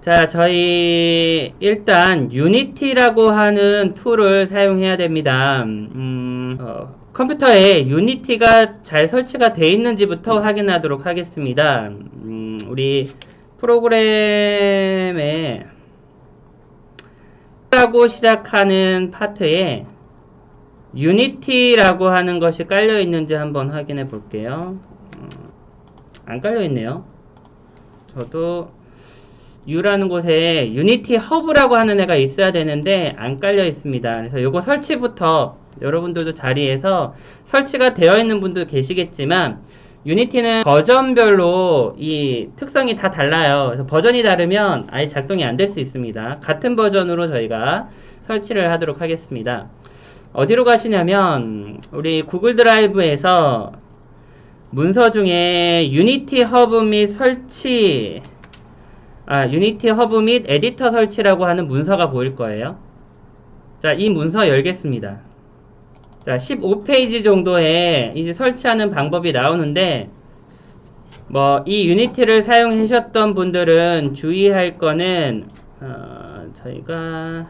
자, 저희 일단 유니티라고 하는 툴을 사용해야 됩니다. 컴퓨터에 유니티가 잘 설치가 되어 있는지부터 확인하도록 하겠습니다. 우리 프로그램에 라고 시작하는 파트에 유니티라고 하는 것이 깔려 있는지 한번 확인해 볼게요. 안 깔려 있네요. 저도 U라는 곳에 유니티 허브라고 하는 애가 있어야 되는데 안 깔려 있습니다. 그래서 요거 설치부터 여러분들도 자리에서 설치가 되어 있는 분도 계시겠지만 유니티는 버전별로 이 특성이 다 달라요. 그래서 버전이 다르면 아예 작동이 안 될 수 있습니다. 같은 버전으로 저희가 설치를 하도록 하겠습니다. 어디로 가시냐면 우리 구글 드라이브에서 문서 중에 유니티 허브 및 설치 유니티 허브 및 에디터 설치라고 하는 문서가 보일 거예요. 자, 이 문서 열겠습니다. 자, 15페이지 정도에 이제 설치하는 방법이 나오는데, 이 유니티를 사용하셨던 분들은 주의할 거는, 저희가,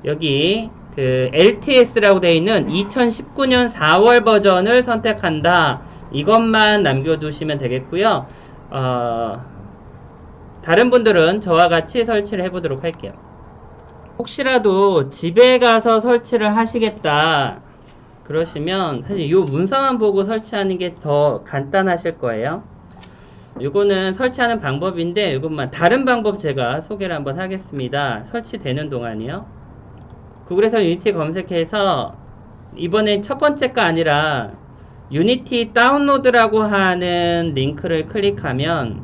여기, LTS라고 되어 있는 2019년 4월 버전을 선택한다. 이것만 남겨두시면 되겠고요. 다른 분들은 저와 같이 설치를 해보도록 할게요. 혹시라도 집에 가서 설치를 하시겠다 그러시면 사실 이 문서만 보고 설치하는 게 더 간단하실 거예요. 이거는 설치하는 방법인데 이것만 다른 방법 제가 소개를 한번 하겠습니다. 설치되는 동안이요. 구글에서 유니티 검색해서 이번엔 첫 번째가 아니라 유니티 다운로드라고 하는 링크를 클릭하면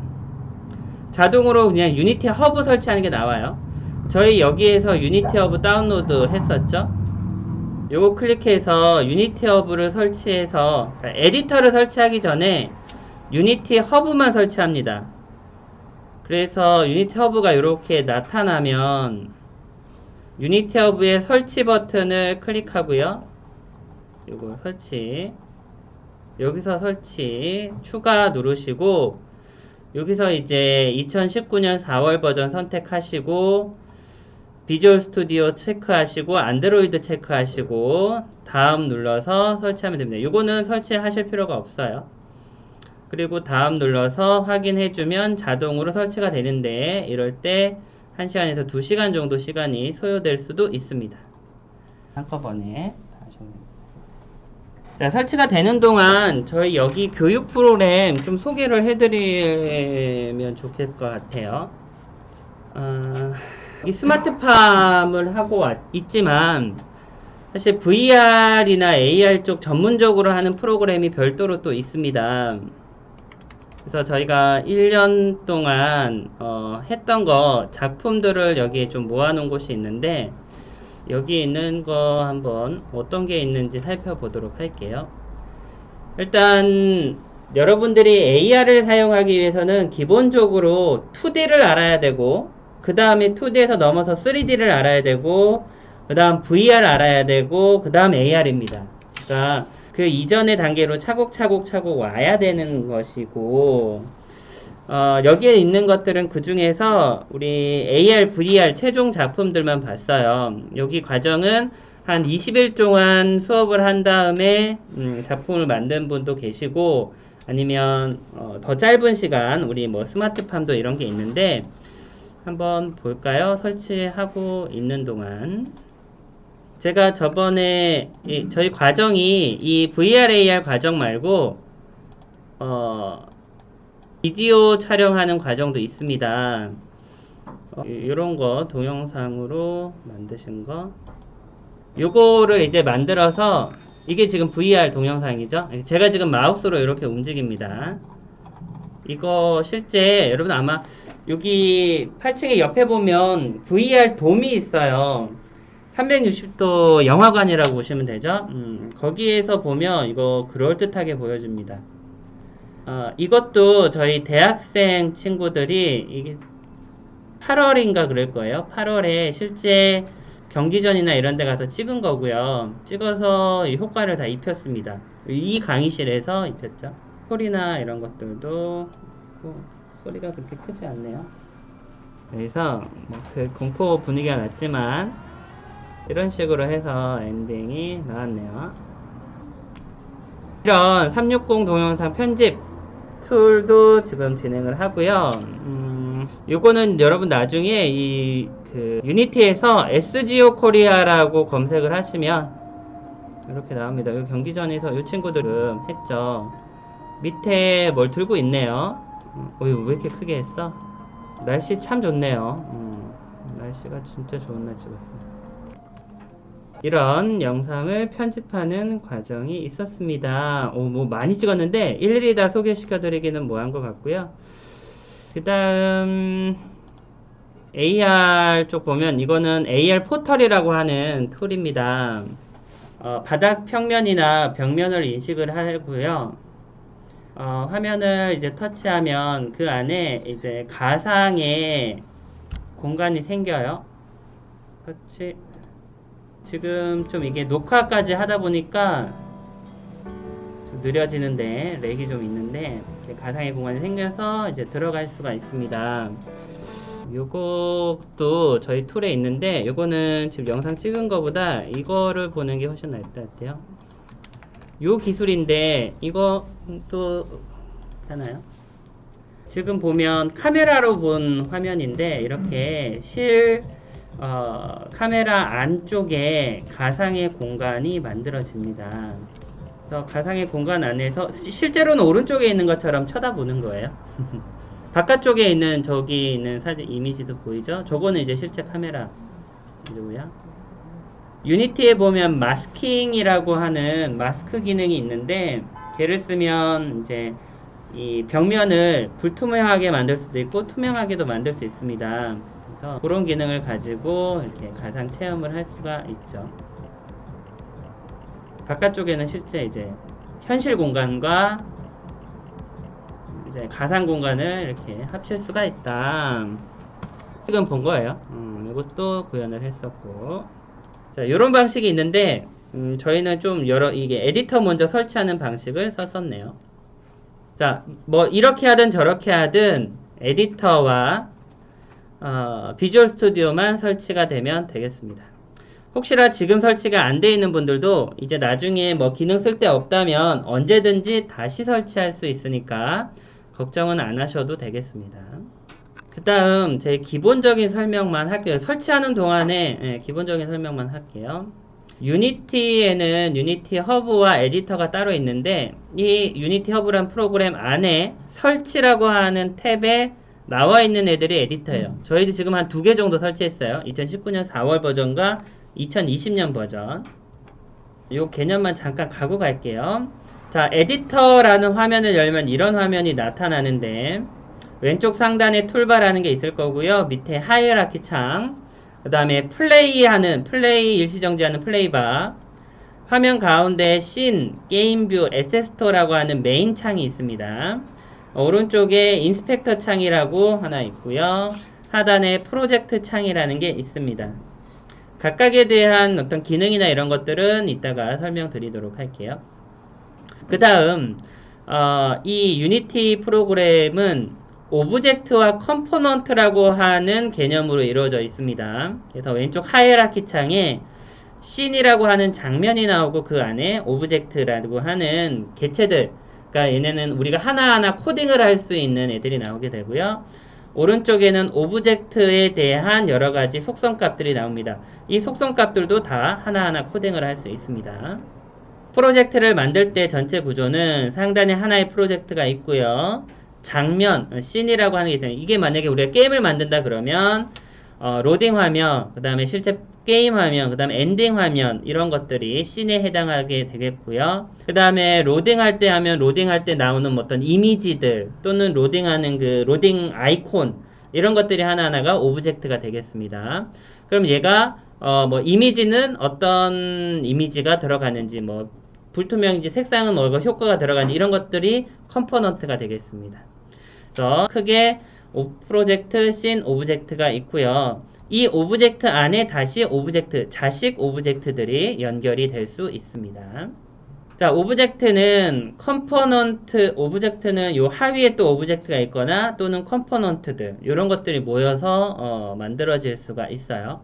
자동으로 그냥 유니티 허브 설치하는 게 나와요. 저희 여기에서 유니티 허브 다운로드 했었죠. 요거 클릭해서 유니티 허브를 설치해서 에디터를 설치하기 전에 유니티 허브만 설치합니다. 그래서 유니티 허브가 이렇게 나타나면 유니티 허브의 설치 버튼을 클릭하고요. 요거 설치, 여기서 설치 추가 누르시고 여기서 이제 2019년 4월 버전 선택하시고 비주얼 스튜디오 체크하시고 안드로이드 체크하시고 다음 눌러서 설치하면 됩니다. 이거는 설치하실 필요가 없어요. 그리고 다음 눌러서 확인해주면 자동으로 설치가 되는데 이럴 때 1시간에서 2시간 정도 시간이 소요될 수도 있습니다. 한꺼번에 자, 설치가 되는 동안 저희 여기 교육 프로그램 좀 소개를 해드리면 좋을 것 같아요. 이 스마트팜을 하고 있지만 사실 VR이나 AR 쪽 전문적으로 하는 프로그램이 별도로 또 있습니다. 그래서 저희가 1년 동안 했던 거 작품들을 여기에 좀 모아놓은 곳이 있는데 여기 있는 거 한번 어떤 게 있는지 살펴보도록 할게요. 일단 여러분들이 AR을 사용하기 위해서는 기본적으로 2D를 알아야 되고 그 다음에 2D에서 넘어서 3D를 알아야 되고 그 다음 VR 알아야 되고 그 다음 AR입니다. 그러니까 그 이전의 단계로 차곡차곡 와야 되는 것이고 여기에 있는 것들은 그 중에서 우리 AR, VR 최종 작품들만 봤어요. 여기 과정은 한 20일 동안 수업을 한 다음에 작품을 만든 분도 계시고 아니면 더 짧은 시간 우리 스마트팜도 이런 게 있는데 한번 볼까요? 설치하고 있는 동안 제가 저번에 저희 과정이 이 VR, AR 과정 말고 비디오 촬영하는 과정도 있습니다. 이런 거 동영상으로 만드신 거 요거를 이제 만들어서 이게 지금 VR 동영상이죠. 제가 지금 마우스로 이렇게 움직입니다. 이거 실제 여러분 아마 여기 8층에 옆에 보면 VR 돔이 있어요. 360도 영화관이라고 보시면 되죠. 거기에서 보면 이거 그럴듯하게 보여줍니다. 이것도 저희 대학생 친구들이 이게 8월인가 그럴 거예요. 8월에 실제 경기전이나 이런 데 가서 찍은 거고요. 찍어서 이 효과를 다 입혔습니다. 이 강의실에서 입혔죠. 소리나 이런 것들도 소리가 그렇게 크지 않네요. 그래서 그 공포 분위기가 났지만 이런 식으로 해서 엔딩이 나왔네요. 이런 360 동영상 편집 툴도 지금 진행을 하고요. 요거는 여러분 나중에 그 유니티에서 SGO 코리아라고 검색을 하시면 이렇게 나옵니다. 요 경기전에서 요 친구들은 했죠. 밑에 뭘 들고 있네요. 왜 이렇게 크게 했어? 날씨 참 좋네요. 날씨가 진짜 좋은 날 찍었어요. 이런 영상을 편집하는 과정이 있었습니다. 뭐 많이 찍었는데 일일이 다 소개시켜 드리기는 뭐한 것 같고요. 그 다음 AR 쪽 보면 이거는 AR 포털이라고 하는 툴입니다. 바닥 평면이나 벽면을 인식을 하고요. 화면을 이제 터치하면 그 안에 이제 가상의 공간이 생겨요. 터치. 지금 좀 이게 녹화까지 하다 보니까 좀 느려지는데 렉이 좀 있는데 이렇게 가상의 공간이 생겨서 이제 들어갈 수가 있습니다. 요것도 저희 툴에 있는데 요거는 지금 영상 찍은 거보다 이거를 보는 게 훨씬 나을 것 같아요. 요 기술인데 이거 또 하나요? 지금 보면 카메라로 본 화면인데 이렇게 카메라 안쪽에 가상의 공간이 만들어집니다. 그래서 가상의 공간 안에서 실제로는 오른쪽에 있는 것처럼 쳐다보는 거예요. 바깥쪽에 있는 저기 있는 사진 이미지도 보이죠? 저거는 이제 실제 카메라 이거고요. 유니티에 보면 마스킹이라고 하는 마스크 기능이 있는데 걔를 쓰면 이제 이 벽면을 불투명하게 만들 수도 있고 투명하게도 만들 수 있습니다. 그래서 그런 기능을 가지고 이렇게 가상 체험을 할 수가 있죠. 바깥쪽에는 실제 이제 현실 공간과 이제 가상 공간을 이렇게 합칠 수가 있다. 지금 본 거예요. 이것도 구현을 했었고. 자, 요런 방식이 있는데, 저희는 좀 이게 에디터 먼저 설치하는 방식을 썼었네요. 자, 뭐, 이렇게 하든 저렇게 하든 에디터와, 비주얼 스튜디오만 설치가 되면 되겠습니다. 혹시나 지금 설치가 안 돼 있는 분들도 이제 나중에 뭐 기능 쓸 데 없다면 언제든지 다시 설치할 수 있으니까 걱정은 안 하셔도 되겠습니다. 그 다음 제 기본적인 설명만 할게요. 설치하는 동안에 기본적인 설명만 할게요. 유니티에는 유니티 허브와 에디터가 따로 있는데 이 유니티 허브란 프로그램 안에 설치라고 하는 탭에 나와 있는 애들이 에디터예요. 저희도 지금 한 2개 정도 설치했어요. 2019년 4월 버전과 2020년 버전. 요 개념만 잠깐 가고 갈게요. 자, 에디터라는 화면을 열면 이런 화면이 나타나는데 왼쪽 상단에 툴바라는 게 있을 거고요. 밑에 하이어라키 창, 그 다음에 플레이 일시정지하는 플레이바, 화면 가운데 씬, 게임뷰, 에세스토라고 하는 메인 창이 있습니다. 오른쪽에 인스펙터 창이라고 하나 있고요. 하단에 프로젝트 창이라는 게 있습니다. 각각에 대한 어떤 기능이나 이런 것들은 이따가 설명드리도록 할게요. 그 다음 이 유니티 프로그램은 오브젝트와 컴포넌트라고 하는 개념으로 이루어져 있습니다. 그래서 왼쪽 하이어라키 창에 씬이라고 하는 장면이 나오고 그 안에 오브젝트라고 하는 개체들, 그러니까 얘네는 우리가 하나하나 코딩을 할 수 있는 애들이 나오게 되고요. 오른쪽에는 오브젝트에 대한 여러가지 속성값들이 나옵니다. 이 속성값들도 다 하나하나 코딩을 할 수 있습니다. 프로젝트를 만들 때 전체 구조는 상단에 하나의 프로젝트가 있고요. 장면, 씬이라고 하는 게 있어요. 이게 만약에 우리가 게임을 만든다 그러면 로딩 화면, 그 다음에 실제 게임 화면, 그 다음에 엔딩 화면 이런 것들이 씬에 해당하게 되겠고요. 그 다음에 로딩할 때 하면 로딩할 때 나오는 어떤 이미지들 또는 로딩하는 그 로딩 아이콘 이런 것들이 하나하나가 오브젝트가 되겠습니다. 그럼 얘가 뭐 이미지는 어떤 이미지가 들어가는지 뭐 불투명인지 색상은 뭐가 효과가 들어가는지 이런 것들이 컴포넌트가 되겠습니다. 그래서 크게 프로젝트, 씬, 오브젝트가 있고요. 이 오브젝트 안에 다시 오브젝트, 자식 오브젝트들이 연결이 될 수 있습니다. 자, 오브젝트는 컴포넌트, 오브젝트는 요 하위에 또 오브젝트가 있거나 또는 컴포넌트들, 이런 것들이 모여서 만들어질 수가 있어요.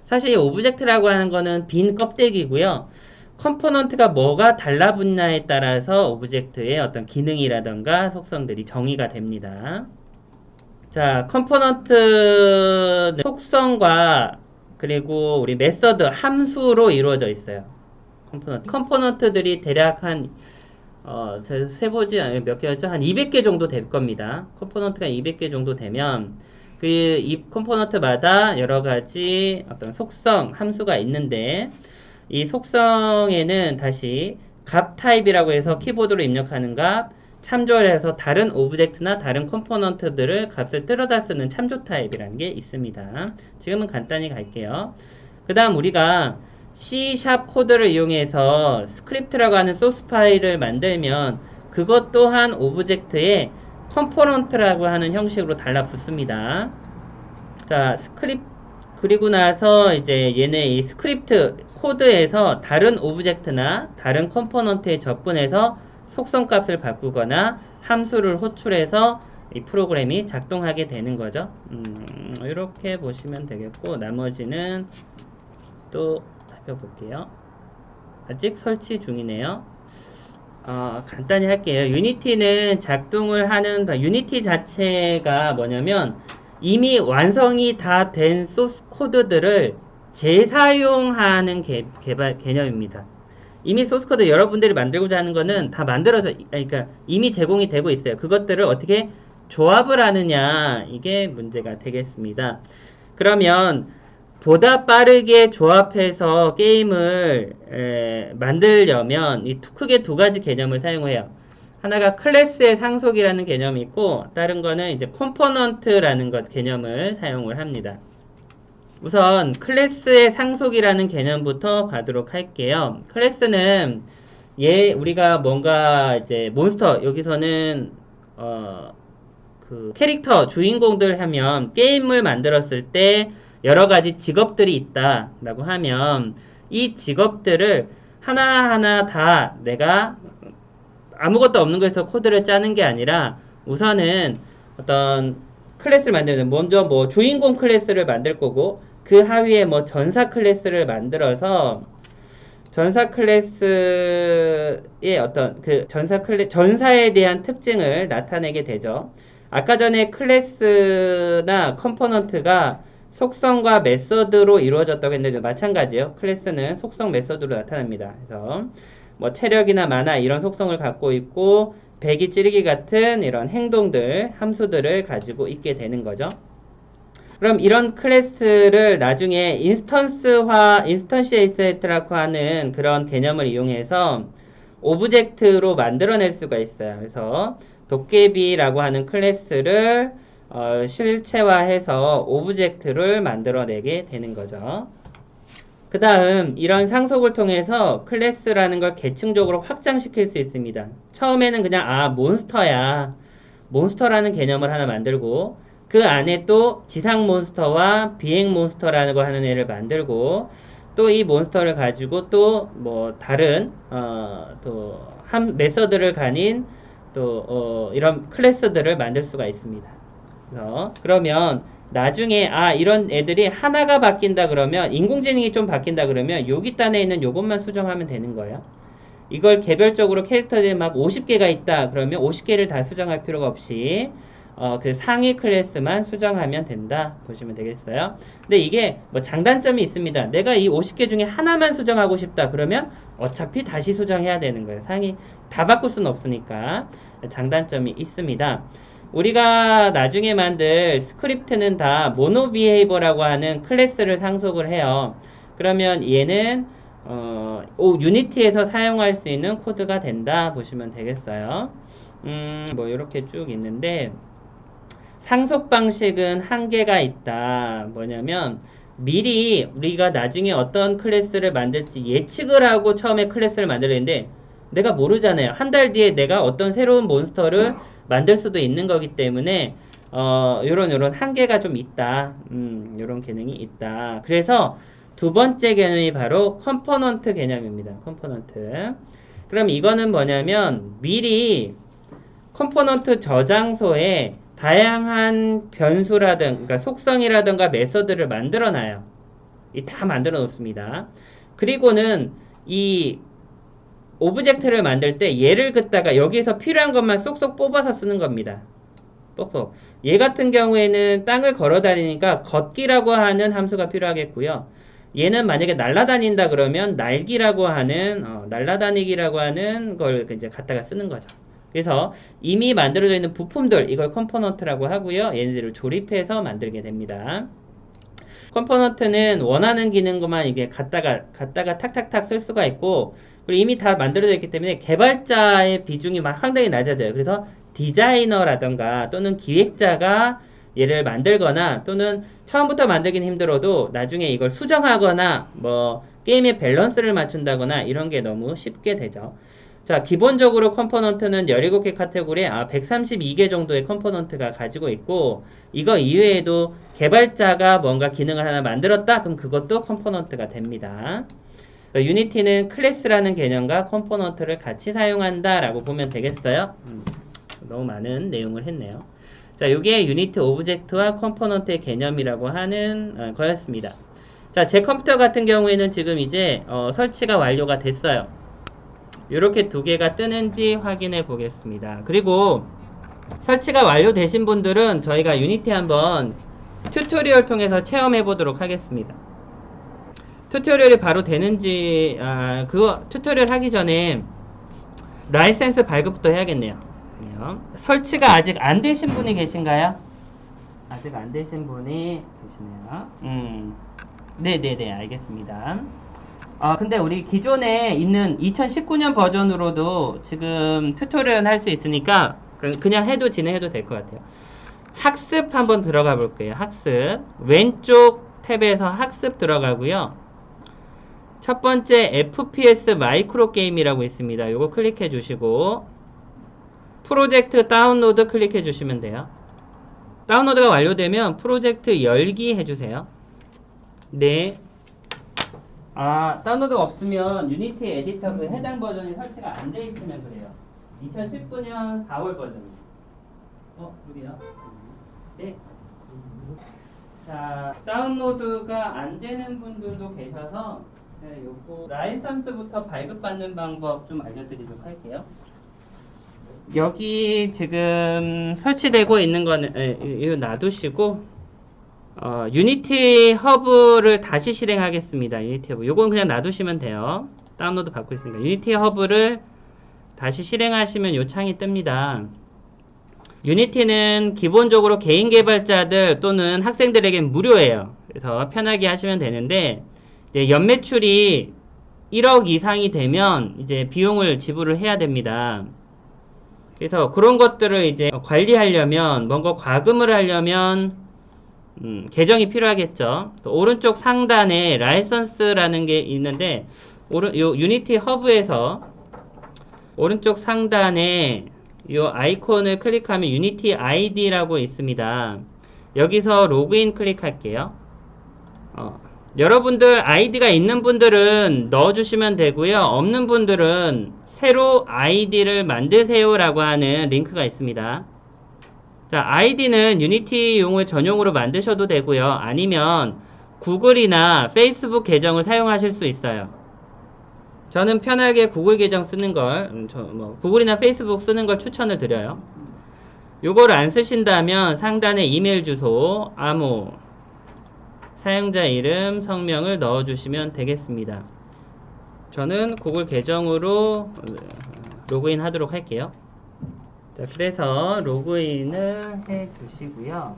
사실 이 오브젝트라고 하는 거는 빈 껍데기고요. 컴포넌트가 뭐가 달라붙냐에 따라서 오브젝트의 어떤 기능이라던가 속성들이 정의가 됩니다. 자, 컴포넌트는 속성과 그리고 우리 메서드, 함수로 이루어져 있어요. 컴포넌트들이 대략 한 제가 세보지 몇 개였죠? 한 200개 정도 될 겁니다. 컴포넌트가 200개 정도 되면 이 컴포넌트마다 여러 가지 어떤 속성, 함수가 있는데 이 속성에는 다시 값 타입이라고 해서 키보드로 입력하는 값, 참조를 해서 다른 오브젝트나 다른 컴포넌트들을 값을 뜯어다 쓰는 참조 타입이라는 게 있습니다. 지금은 간단히 갈게요. 그 다음 우리가 C# 코드를 이용해서 스크립트라고 하는 소스 파일을 만들면 그것 또한 오브젝트에 컴포넌트라고 하는 형식으로 달라붙습니다. 자, 그리고 나서 이제 얘네 이 스크립트 코드에서 다른 오브젝트나 다른 컴포넌트에 접근해서 속성값을 바꾸거나 함수를 호출해서 이 프로그램이 작동하게 되는 거죠. 이렇게 보시면 되겠고, 나머지는 또 살펴볼게요. 아직 설치 중이네요. 간단히 할게요. 유니티는 작동을 하는, 유니티 자체가 뭐냐면 이미 완성이 다 된 소스 코드들을 재사용하는 개념입니다. 이미 소스 코드 여러분들이 만들고자 하는 거는 다 만들어져, 그러니까 이미 제공이 되고 있어요. 그것들을 어떻게 조합을 하느냐, 이게 문제가 되겠습니다. 그러면 보다 빠르게 조합해서 게임을 만들려면 크게 두 가지 개념을 사용해요. 하나가 클래스의 상속이라는 개념이 있고, 다른 거는 이제 컴포넌트라는 것 개념을 사용을 합니다. 우선 클래스의 상속이라는 개념부터 가도록 할게요. 클래스는 우리가 뭔가 이제 몬스터, 여기서는 그 캐릭터 주인공들 하면 게임을 만들었을 때 여러 가지 직업들이 있다라고 하면 이 직업들을 하나하나 다 내가 아무것도 없는 거에서 코드를 짜는 게 아니라 우선은 어떤 클래스를 만들면 먼저 뭐 주인공 클래스를 만들 거고 그 하위에 뭐 전사 클래스를 만들어서 전사 클래스의 어떤 그 전사에 대한 특징을 나타내게 되죠. 아까 전에 클래스나 컴포넌트가 속성과 메서드로 이루어졌다고 했는데 마찬가지예요. 클래스는 속성 메서드로 나타납니다. 그래서 뭐 체력이나 만화 이런 속성을 갖고 있고 배기 찌르기 같은 이런 행동들, 함수들을 가지고 있게 되는 거죠. 그럼 이런 클래스를 나중에 인스턴시에이트라고 하는 그런 개념을 이용해서 오브젝트로 만들어낼 수가 있어요. 그래서 도깨비라고 하는 클래스를 실체화해서 오브젝트를 만들어내게 되는 거죠. 그 다음 이런 상속을 통해서 클래스라는 걸 계층적으로 확장시킬 수 있습니다. 처음에는 그냥 몬스터야, 몬스터라는 개념을 하나 만들고 그 안에 또 지상 몬스터와 비행 몬스터라는 거 하는 애를 만들고 또 이 몬스터를 가지고 또 뭐 다른 메서드를 가진 이런 클래스들을 만들 수가 있습니다. 그러면 나중에 이런 애들이 하나가 바뀐다 그러면 인공지능이 좀 바뀐다 그러면 여기 단에 있는 요것만 수정하면 되는 거예요. 이걸 개별적으로 캐릭터들이 막 50개가 있다 그러면 50개를 다 수정할 필요가 없이 그 상위 클래스만 수정하면 된다 보시면 되겠어요. 근데 이게 뭐 장단점이 있습니다. 내가 이 50개 중에 하나만 수정하고 싶다 그러면 어차피 다시 수정해야 되는 거예요. 상위 다 바꿀 수는 없으니까 장단점이 있습니다. 우리가 나중에 만들 스크립트는 다 모노비헤이버라고 하는 클래스를 상속을 해요. 그러면 얘는 유니티에서 사용할 수 있는 코드가 된다 보시면 되겠어요. 뭐 이렇게 쭉 있는데 상속 방식은 한계가 있다. 뭐냐면 미리 우리가 나중에 어떤 클래스를 만들지 예측을 하고 처음에 클래스를 만들었는데 내가 모르잖아요. 한 달 뒤에 내가 어떤 새로운 몬스터를 만들 수도 있는 거기 때문에 요런 한계가 좀 있다. 요런 기능이 있다. 그래서 두 번째 개념이 바로 컴포넌트 개념입니다. 컴포넌트. 그럼 이거는 뭐냐면 미리 컴포넌트 저장소에 다양한 변수라든가 그러니까 속성이라든가 메서드를 만들어 놔요. 다 만들어 놓습니다. 그리고는 이 오브젝트를 만들 때 얘를 긋다가 여기에서 필요한 것만 쏙쏙 뽑아서 쓰는 겁니다. 뽁뽁. 얘 같은 경우에는 땅을 걸어 다니니까 걷기라고 하는 함수가 필요하겠고요. 얘는 만약에 날아다닌다 그러면 날기라고 하는 날아다니기라고 하는 걸 이제 갖다가 쓰는 거죠. 그래서 이미 만들어져 있는 부품들 이걸 컴포넌트라고 하고요. 얘네들을 조립해서 만들게 됩니다. 컴포넌트는 원하는 기능만 이게 갖다가 탁탁탁 쓸 수가 있고 그리고 이미 다 만들어져 있기 때문에 개발자의 비중이 상당히 낮아져요. 그래서 디자이너라던가 또는 기획자가 얘를 만들거나 또는 처음부터 만들긴 힘들어도 나중에 이걸 수정하거나 뭐 게임의 밸런스를 맞춘다거나 이런 게 너무 쉽게 되죠. 자, 기본적으로 컴포넌트는 17개 카테고리에 132개 정도의 컴포넌트가 가지고 있고 이거 이외에도 개발자가 뭔가 기능을 하나 만들었다? 그럼 그것도 컴포넌트가 됩니다. 유니티는 클래스라는 개념과 컴포넌트를 같이 사용한다 라고 보면 되겠어요. 너무 많은 내용을 했네요. 자, 이게 유니티 오브젝트와 컴포넌트의 개념이라고 하는 거였습니다. 자, 제 컴퓨터 같은 경우에는 지금 이제 설치가 완료가 됐어요. 이렇게 두 개가 뜨는지 확인해 보겠습니다. 그리고 설치가 완료되신 분들은 저희가 유니티 한번 튜토리얼 통해서 체험해 보도록 하겠습니다. 튜토리얼이 바로 되는지 그거 튜토리얼 하기 전에 라이센스 발급부터 해야겠네요. 설치가 아직 안 되신 분이 계신가요? 아직 안 되신 분이 계시네요. 네네네, 알겠습니다. 근데 우리 기존에 있는 2019년 버전으로도 지금 튜토리얼 할 수 있으니까 그냥 해도 진행해도 될 것 같아요. 학습 한번 들어가 볼게요. 학습. 왼쪽 탭에서 학습 들어가고요. 첫 번째 FPS 마이크로 게임이라고 있습니다. 요거 클릭해 주시고 프로젝트 다운로드 클릭해 주시면 돼요. 다운로드가 완료되면 프로젝트 열기 해주세요. 네. 다운로드가 없으면 유니티 에디터 그 해당 버전이 설치가 안 돼 있으면 그래요. 2019년 4월 버전이에요. 여기요? 네. 자, 다운로드가 안 되는 분들도 계셔서 요거 라이선스부터 발급받는 방법 좀 알려드리도록 할게요. 여기 지금 설치되고 있는 거는 이거 놔두시고 유니티 허브를 다시 실행하겠습니다. 유니티 허브 요건 그냥 놔두시면 돼요. 다운로드 받고 있으니까 유니티 허브를 다시 실행하시면 요 창이 뜹니다. 유니티는 기본적으로 개인 개발자들 또는 학생들에겐 무료예요. 그래서 편하게 하시면 되는데 연매출이 1억 이상이 되면 이제 비용을 지불을 해야 됩니다. 그래서 그런 것들을 이제 관리하려면 뭔가 과금을 하려면 계정이 필요하겠죠. 또 오른쪽 상단에 라이선스라는 게 있는데 요 유니티 허브에서 오른쪽 상단에 요 아이콘을 클릭하면 유니티 아이디라고 있습니다. 여기서 로그인 클릭할게요. 여러분들 아이디가 있는 분들은 넣어주시면 되고요. 없는 분들은 새로 아이디를 만드세요 라고 하는 링크가 있습니다. 자, 아이디는 유니티용을 전용으로 만드셔도 되고요. 아니면 구글이나 페이스북 계정을 사용하실 수 있어요. 저는 편하게 구글 계정 쓰는 걸, 구글이나 페이스북 쓰는 걸 추천을 드려요. 요거를 안 쓰신다면 상단에 이메일 주소, 암호, 사용자 이름, 성명을 넣어주시면 되겠습니다. 저는 구글 계정으로 로그인 하도록 할게요. 자, 그래서 로그인을 해 주시고요.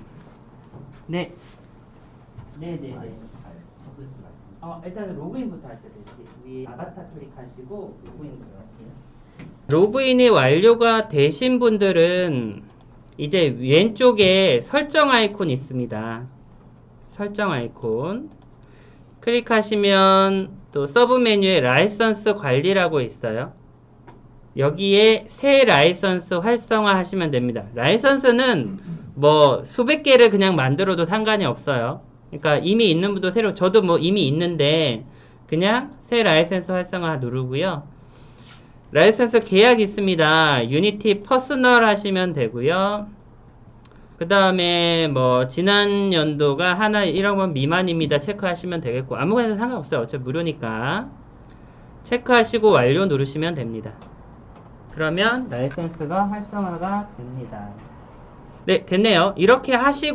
네. 네네네. 일단 로그인부터 하셔야 돼요. 위에 아바타 클릭하시고 로그인 들어갈게요. 로그인이 완료가 되신 분들은 이제 왼쪽에 설정 아이콘 있습니다. 설정 아이콘 클릭하시면 또 서브 메뉴에 라이선스 관리라고 있어요. 여기에 새 라이선스 활성화 하시면 됩니다. 라이선스는 뭐 수백 개를 그냥 만들어도 상관이 없어요. 그러니까 이미 있는 분도 새로, 저도 뭐 이미 있는데 그냥 새 라이선스 활성화 누르고요. 라이센스 계약 있습니다. 유니티 퍼스널 하시면 되고요. 그 다음에 뭐 지난 연도가 하나 1억 원 미만입니다. 체크하시면 되겠고 아무거나 상관없어요. 어차피 무료니까 체크하시고 완료 누르시면 됩니다. 그러면 라이센스가 활성화가 됩니다. 네, 됐네요. 이렇게 하시고